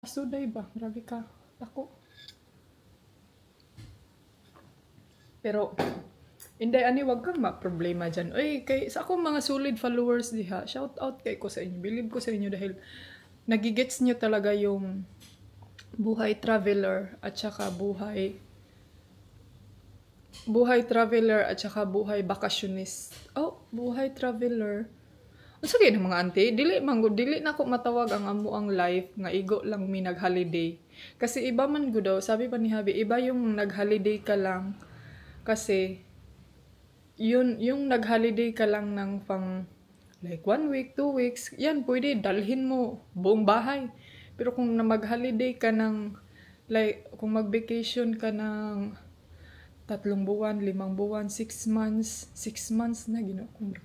Suday ba? Grabe ka. Ako. Pero, hindi, ani, wag kang ma-problema dyan. Uy, kay, sa akong mga solid followers diha, shout out kay ko sa inyo. Believe ko sa inyo dahil nagigets nyo talaga yung buhay traveler at saka buhay bakasyonis. Oh, buhay traveler. Unsa kay ng mga auntie, dili na ko matawag ang amo ang life nga igo lang mi nag-holiday. Kasi iba man gud daw, sabi pa ni Habi, iba yung nag-holiday ka lang kasi yung nag-holiday ka lang ng pang like 1 week, 2 weeks, yan pwede dalhin mo buong bahay. Pero kung na mag-holiday ka ng like kung mag-vacation ka ng 3 buwan, 5 buwan, 6 months, 6 months na gino kung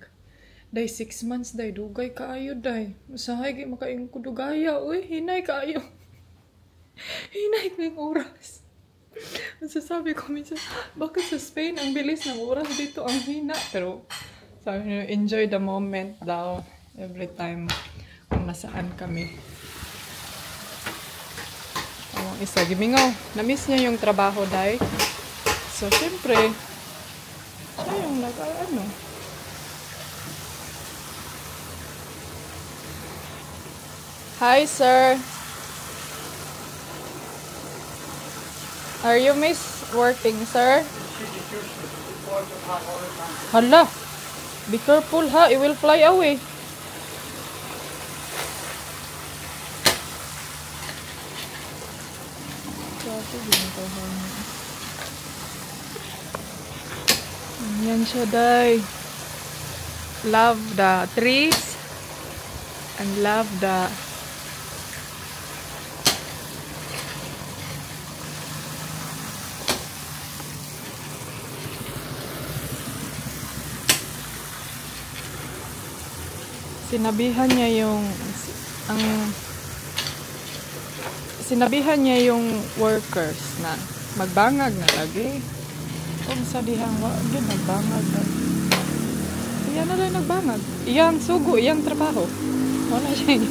day 6 months day dugay kaayo day. Usahay gi makaing ko dugaya, uy hinay kaayo. Hinay ng oras. Masasabi ko minsan, bakit sa Spain ang bilis ng oras dito ang hina? Pero sabi niyo, enjoy the moment daw every time kung nasaan kami. Ang isa, gimingaw. Na-miss niya yung trabaho day. So, syempre, siya yung Hi, sir. Are you miss working, sir? Hala. Be careful, ha. It will fly away. Yan siya, day. Love the trees and love the sinabihan niya yung workers na magbangag na lagi. Kung sa dihang wag nagbangag na. Iyan na lang nagbangag. Iyang sugo, iyang trabaho. Wala siya.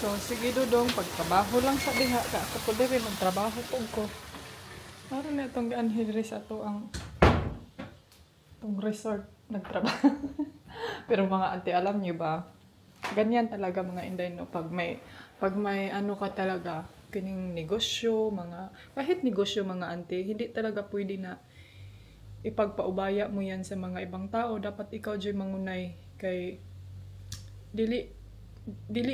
So, sige dudong, pagtrabaho lang sa diha ka. Ako po diri, magtrabaho po ko. Para na itong gaanhidri sa to ang itong resort nagtrabaho. Pero mga ante, alam niyo ba, ganyan talaga mga Inday, no? Pag may ano ka talaga, kining negosyo, kahit negosyo mga ante, hindi talaga pwede na ipagpaubaya mo yan sa mga ibang tao. Dapat ikaw dyan mangunay kay dili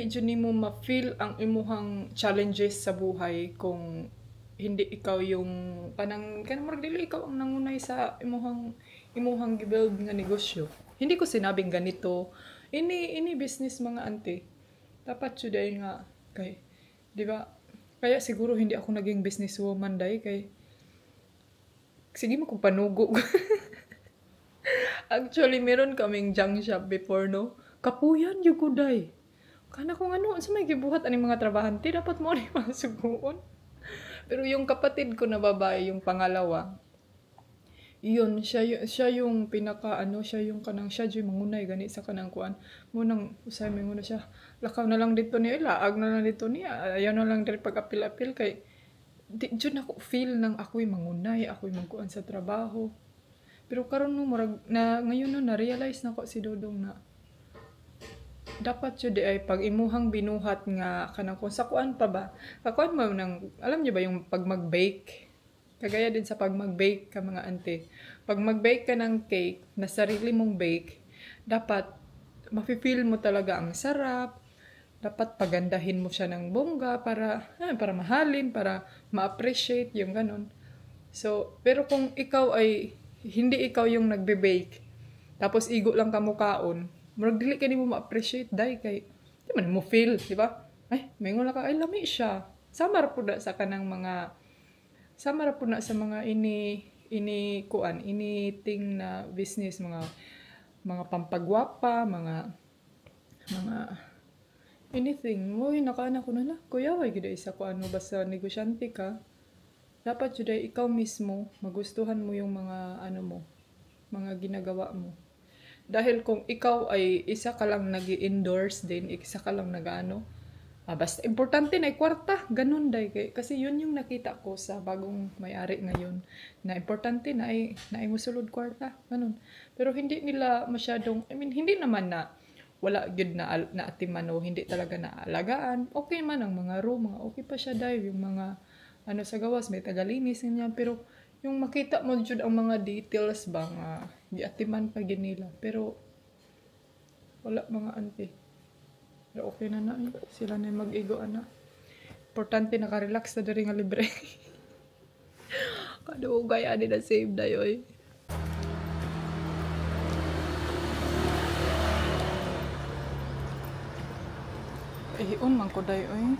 dyan mo ma-feel ang imuhang challenges sa buhay kung hindi ikaw yung kanang dili ikaw ang nangunay sa imuhang gibuild nga negosyo. Hindi ko sinabing ganito ini business mga ante. Dapat today nga kay di ba, kaya siguro hindi ako naging businesswoman day kay sige mo kung panugo. Actually meron kaming junk shop before, no, kapuyan yung kuday. Kana kung ano, sa may gibuhat aning mga trabahante, dapat mo rin mga suguon. Pero yung kapatid ko na babae, yung pangalawa, yun, siya yung siya yung kanang siya yung mangunay, gani sa kanang kuan. Munang, usay may muna siya, lakaw na lang dito niya, laag na lang dito niya, ayaw na lang dito pag-apil-apil, kay, di dyan ako feel ng ako'y mangunay, ako'y magkuan sa trabaho. Pero karon no, ngayon no, na-realize na ko si Dodong na, dapat yun ay pag imuhang binuhat nga kanang kung sa kuan pa ba kakuan mo nang alam niyo ba yung pag mag-bake, kagaya din sa pag mag-bake ka mga ante, pag mag-bake ka ng cake na sarili mong bake, dapat mafe-feel mo talaga ang sarap, dapat pagandahin mo siya ng bongga para mahalin, para ma-appreciate yung ganun. So, pero kung ikaw ay hindi ikaw yung nagbe-bake, tapos igo lang ka mukaon, murag dili ka mo ma-appreciate dai kay di man mo feel, di ba? Ay, mayroon lang ka, ay lami siya. Sama ra pud sa kanang mga sa mga initing na business, mga pampagwapa, mga anything. Uy, nakaana ko na la. Kuya, why gid isa ko ano basta negosyante ka. Dapat jud ikaw mismo magustuhan mo yung mga mga ginagawa mo. Dahil kung ikaw ay isa ka lang nag-endorse din, isa ka lang basta importante na kwarta, ganun day. Kasi yun yung nakita ko sa bagong may-ari ngayon, na importante na ay musulod kwarta, ganun. Pero hindi nila masyadong, hindi naman na wala gyud na atiman o hindi talaga naalagaan. Okay man ang mga room, okay pa siya day, yung mga sa gawas, may tagalinis niya, pero yung makita mo jud ang mga details ba nga giatiman pa nila, pero wala mga auntie. Pero okay na sila na mag-igo ana. Importante naka-relax na diri nga libre. Kadugay ani na save dayoy. Iyon man ko dayoy.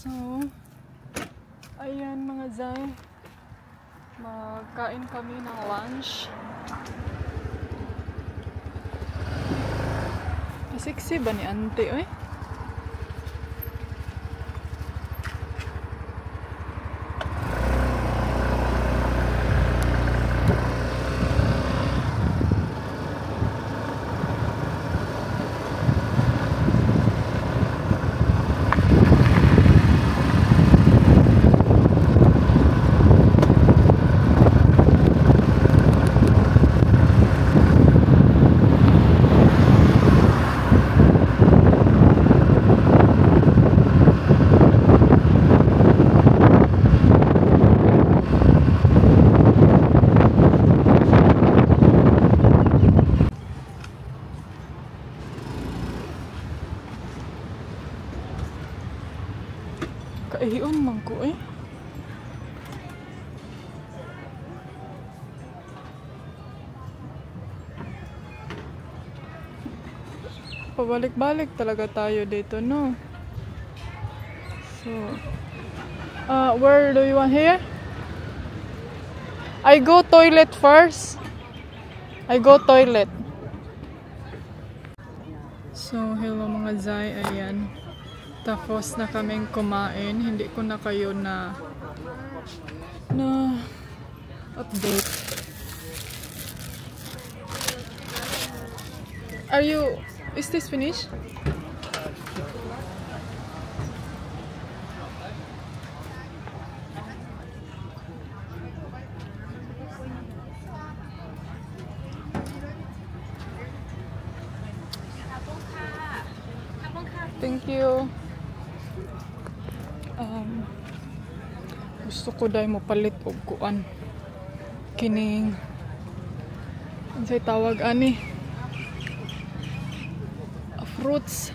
So, ayan mga zay, magkain kami ng lunch. Sexy ba ni ante, oy? Kaiyon man ko eh. Pabalik-balik talaga tayo dito, no? So, where do you want here? I go toilet first. I go toilet. So, hello mga zay, ayan. Tapos na kaming kumain. Hindi ko na kayo na update. Is this finished? Thank you. Gusto ko dahil mo palit og kuan kining unsay tawag ani fruits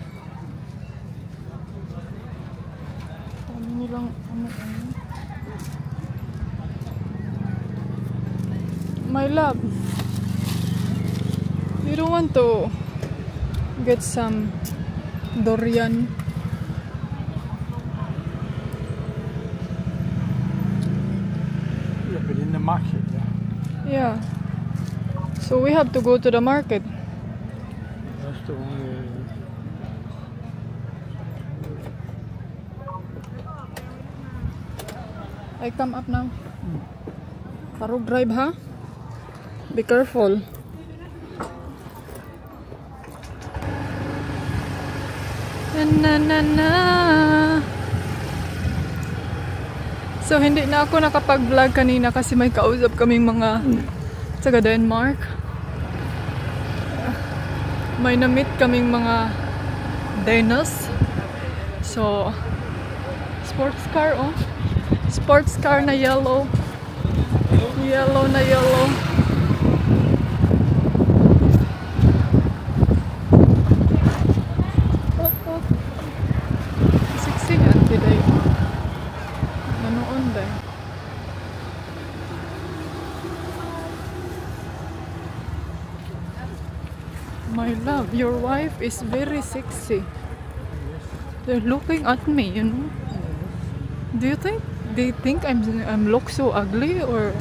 nilang my love, you don't want to get some durian? Yeah, but in the market, yeah. So we have to go to the market. that's the only. I come up now. Parog drive, ha? Be careful. Na na na. So hindi na ako nakapag-vlog kanina kasi may kausap kaming mga taga Denmark. May na-meet kaming mga Danes. So sports car, oh. Sports car na yellow. Yellow na yellow. Sexy auntie day. Manoon day. My love, your wife is very sexy. They're looking at me, you know. Do you think they think I'm look so ugly, or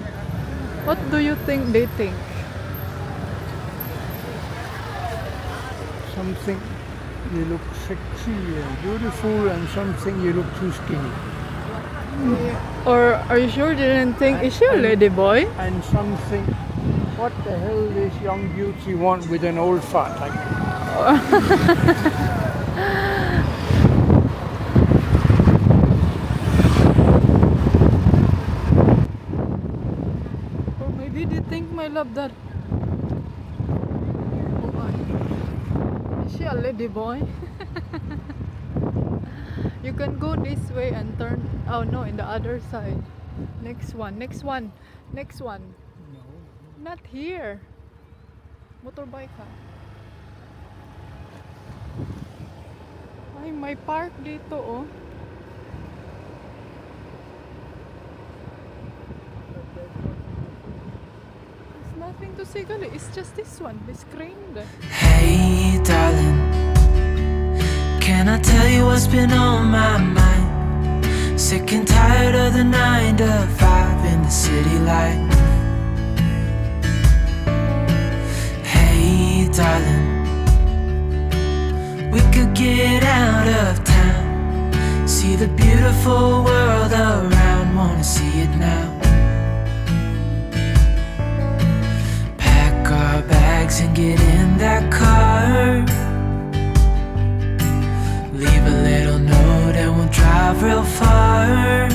what do you think they think? Something you look sexy and beautiful, and something you look too skinny. Or are you sure they didn't think, is she a lady boy? And something, what the hell this young beauty want with an old fart like that? Or maybe they think, my love, that oh my, is she a lady boy? You can go this way and turn. Oh no, in the other side. Next one, next one, next one. No. Not here. Motorbike, ha? Ay, may park dito, oh. There's nothing to see, gali. It's just this one, this crane there. Hey darling, can I tell you what's been on my mind? Sick and tired of the 9 to 5 in the city life. Hey darling, we could get out of town, see the beautiful world around, wanna see it now. Pack our bags and get in that car, leave a little note and we'll drive real far.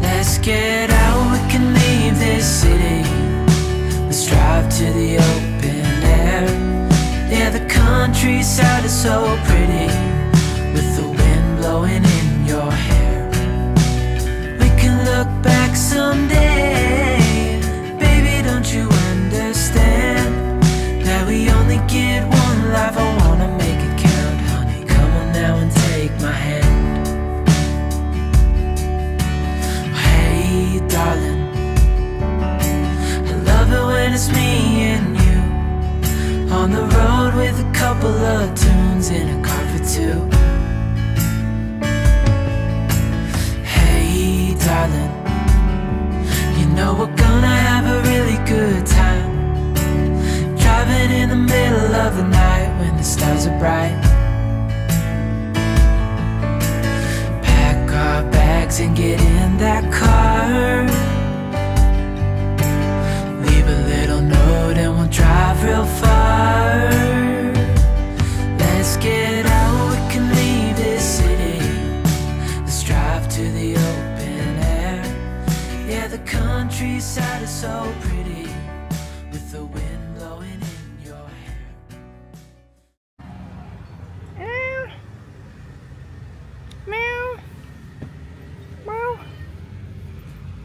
Let's get out, we can leave this city. Let's drive to the open air. Yeah, the countryside is so pretty, with the wind blowing in your hair. We can look back someday. Baby, don't you understand that we only get one life? I wanna make it count, honey. Come on now and take my hand. Hey darling, I love it when it's me and you on the road with a couple of tunes in a car for two. Hey darling, you know we're gonna have a really good time, driving in the middle of the night when the stars are bright. Pack our bags and get in that car, leave a little note and we'll drive real far. Let's get out, we can leave this city. Let's drive to the open air. Yeah, the countryside is so pretty, with the wind blowing in your hair. Meow. Meow.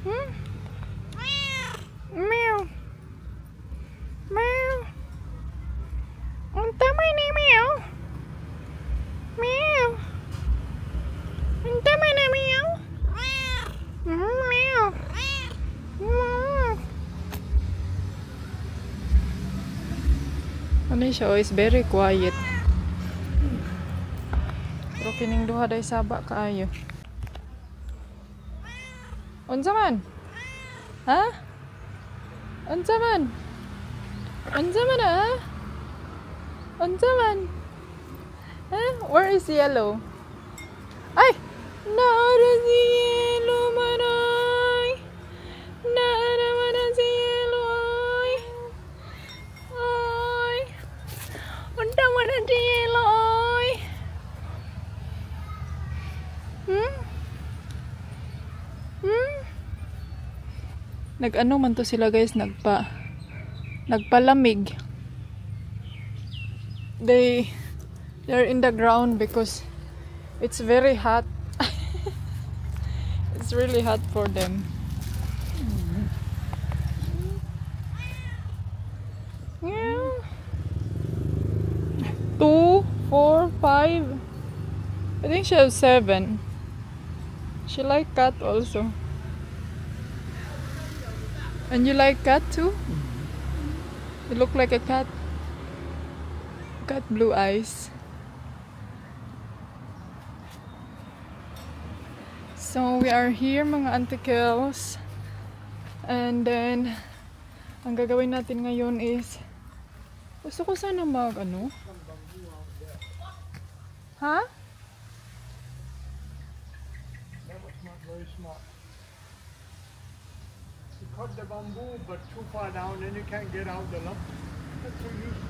Hmm? Meow. Meow. Ang tama ni meow. Meow. Ang tama na meow. Meow. Meow. Ano siya? Oh, it's very quiet. Pero kining duha day saba kaayo. Unsa man? Ha? Unsa man? Unsa man, ha? Unsa man? Ha? Where is yellow? Ay! Naara si yellow man, ay! Naara man si yellow, ay! Ay! Unsa man si yellow, ay! Hmm? Nag-ano man to sila guys, nagpalamig. They're in the ground because it's very hot. It's really hot for them. 2, 4, 5. I think she has 7. She like cat also. And you like cat too? You look like a cat. Cat blue eyes. So we are here mga antikels. And then ang gagawin natin ngayon is gusto ko sana ano? Ha? That was not very smart. You cut the bamboo, but too far down, then you can't get out the lump. That's so useless.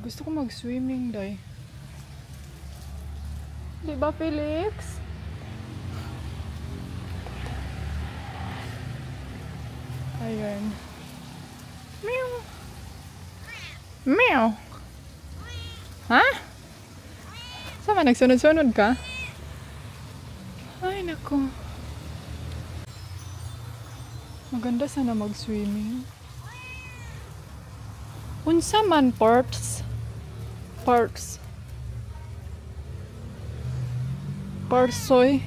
Gusto ko mag-swimming day. Di ba, Felix? Ayun. Meow. Meow. Ha? Sama, nagsunod-sunod ka? Ay, naku. Maganda sana mag-swimming. Unsa man parks. Parsoy.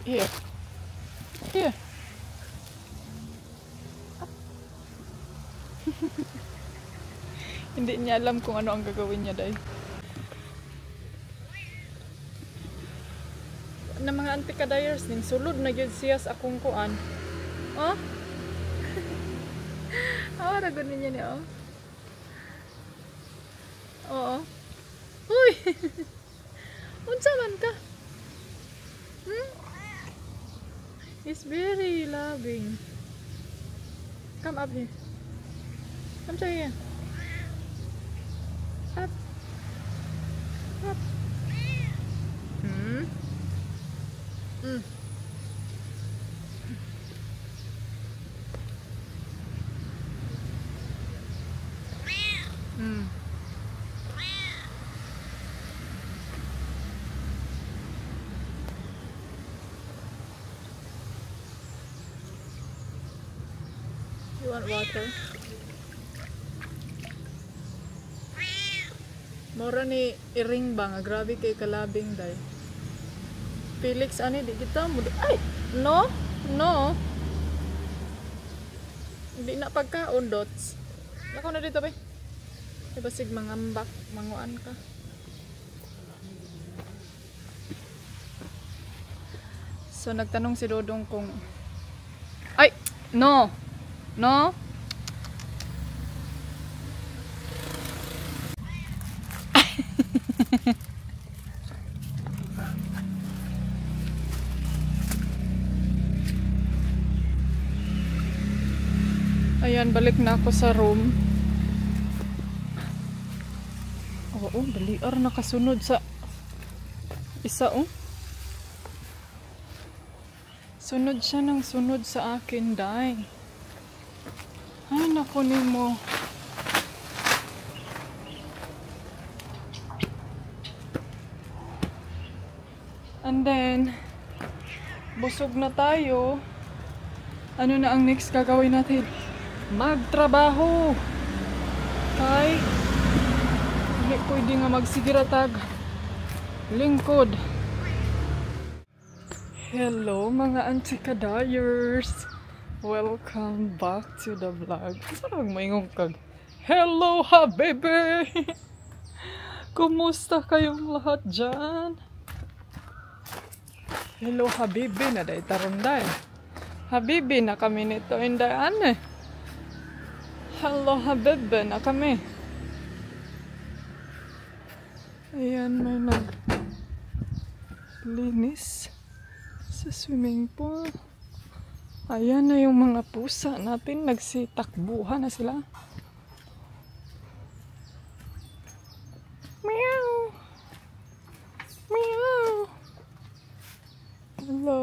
Here. Here. Hindi niya alam kung ano ang gagawin niya dahil. Na mga antikadayers ning sulod na gyud siya sa akong kuan. Oh? Awara gud niya ni oh. Oo. Uy. Unsa man ka? He's very loving. Come up here. Come to here. Up. Up. You want water? Mora ni iring ba nga grabe kay kalabing day. Felix ani di kita mo. Ay, no. No. Hindi na pagkaon dots. Nako na dito ba? Basig mangambak, manguan ka. So nagtanong si Dodong kung ay, no. No? Ayan, balik na ako sa room. Oo, daliar nakasunod sa isa oh. Sunod siya ng sunod sa akin, day. Ay, naku mo. And then, busog na tayo. Ano na ang next gagawin natin? Magtrabaho! Kay, hindi pwede nga magsigiratag. Lingkod. Hello mga antikadayers! Welcome back to the vlog. Parang maingong kag. Hello, habibi! Kumusta kayong lahat dyan? Hello, habibi. Naday tarunday. Habibi na kami nito. Indaan eh. Hello, habibi na kami. Ayan, may naglinis sa swimming pool. Ayan na yung mga pusa natin. Nagsitakbuhan na sila. Meow! Meow! Hello!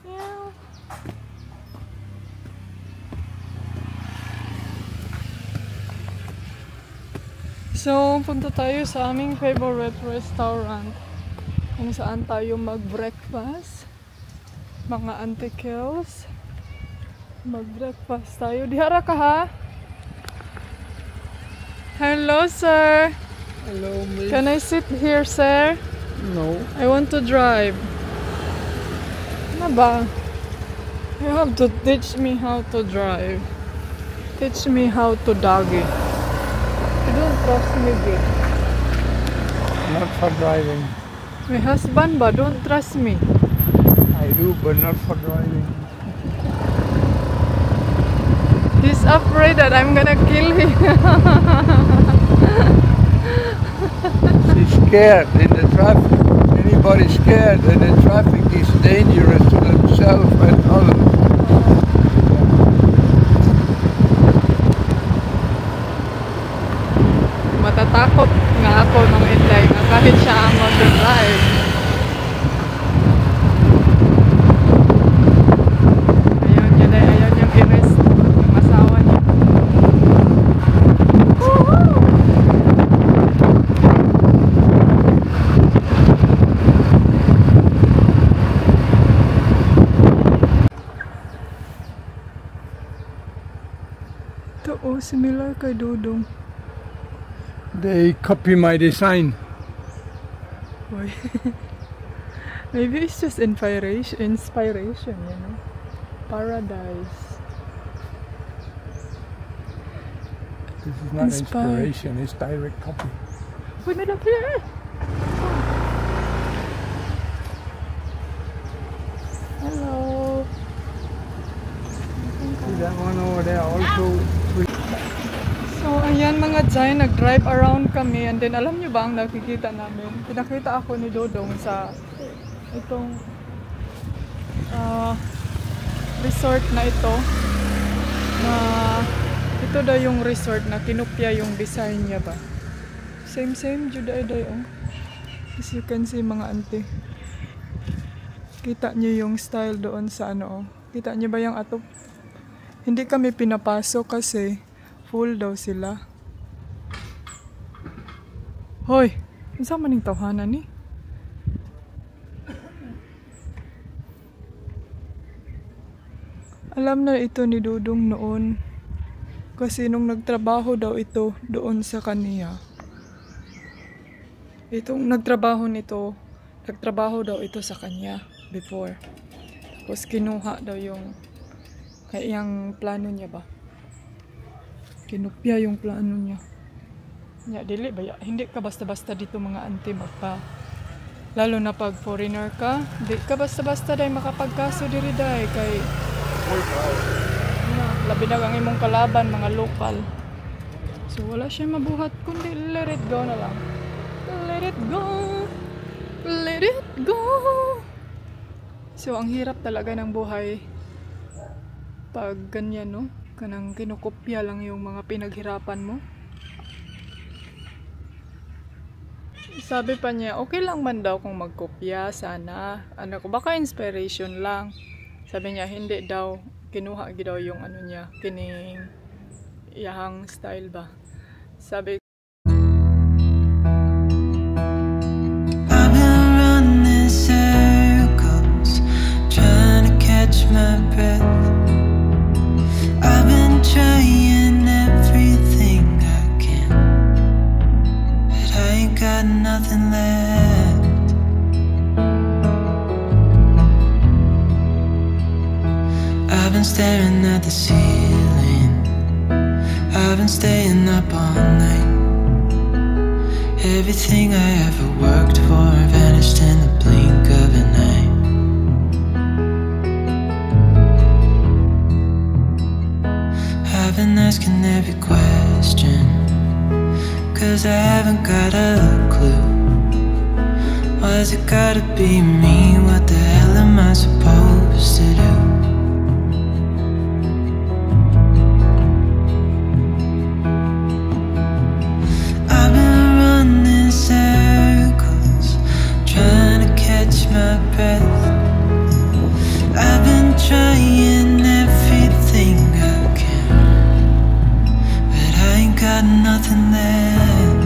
Meow! So, punta tayo sa aming favorite restaurant kung saan tayo mag-breakfast. Mga Auntie Kels. Mag-breakfast tayo. Dihara ka ha? Hello, sir. Hello, miss. Can I sit here, sir? No. I want to drive. Ano ba? You have to teach me how to drive. Teach me how to doggy. You don't trust me, babe. Not for driving. My husband ba? Don't trust me. I do, but not for driving. He's afraid that I'm gonna kill him. She's scared in the traffic. Anybody scared in the traffic is dangerous to themselves and others. Matatakot nga ako nung Inday nga kahit siya ang mag-drive. Ayaw niya na, ayaw niyang i-rest yung asawa niya. Ito oh, similar kay Dudong. They copy my design. Why? Maybe it's just inspiration, you know? Paradise. This is not Inspired. inspiration, it's direct copy. Wait, may here. Hello. See that one over there also. So, ayan mga Jai, nag-drive around kami. And then, alam nyo ba ang nakikita namin? Pinakita ako ni Dodong sa itong resort na ito. Na ito daw yung resort na kinupya yung design niya ba. Same, juday oh. As you can see mga auntie. Kita nyo yung style doon sa ano oh. Kita nyo ba yung atop? Hindi kami pinapasok kasi full daw sila. Hoy! Saan maning tawhanan ni? Alam na ito ni Dudong noon. Kasi nung nagtrabaho daw ito doon sa kaniya. Itong nagtrabaho daw ito sa kanya before. Tapos kinuha daw yung plano niya ba? Kinupya yung plano niya. Dili ba? Hindi ka basta-basta dito mga auntie magpa. Lalo na pag foreigner ka, di ka basta-basta dahil makapagkaso diri dahil kay labi na ang imong kalaban mga lokal. So wala siya mabuhat kundi let it go na lang. Let it go. Let it go. So ang hirap talaga ng buhay pag ganyan no. Kanang kinukopya lang yung mga pinaghirapan mo. Sabi pa niya, okay lang man daw kung magkopya sana. Ano ko, baka inspiration lang. Sabi niya, hindi daw. Kinuha daw yung ano niya, kining iyahang style ba. Sabi I've been running circles, trying to catch my breath. I've been trying everything I can, but I ain't got nothing left. I've been staring at the ceiling, I've been staying up all night. Everything I ever worked for vanished in the blink of an eye. I've been asking every question, 'cause I haven't got a clue. Why's it gotta be me? What the hell am I supposed to do? I've been running circles, trying to catch my breath. I've been trying everything I can, but I ain't got nothing left.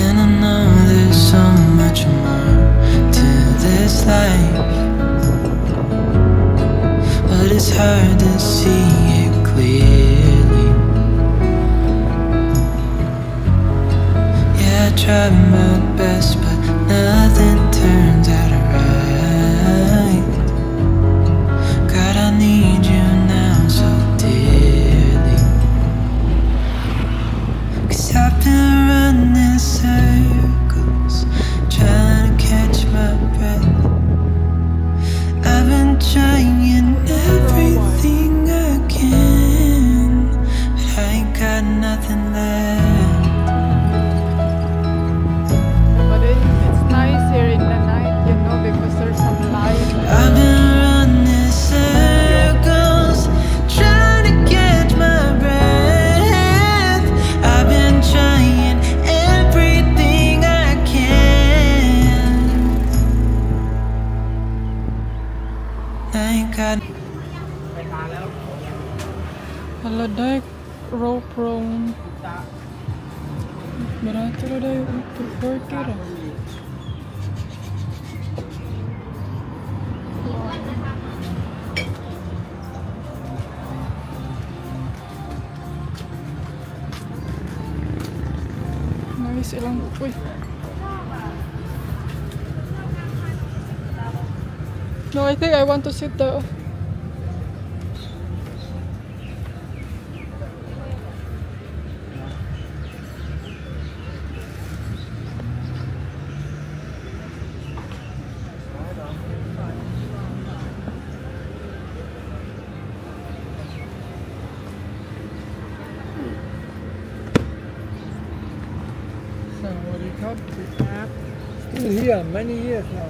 And I know there's so much more to this life, but it's hard to see it clearly. Yeah, I tried my best, but nothing turns out right. God, I need you now so dearly, 'cause I've been running circles, trying to catch my breath. I've been trying everything I can, but I ain't got nothing left. But it's nice here in the night, you know, because there's some light. I've been running circles, trying to catch my breath. I've been trying everything I can. I ain't got. Hala, dahil rope roam. Barato na dahil 240 ra. Nice ilang. Uy. No, I think I want to sit down. Still here, many years now.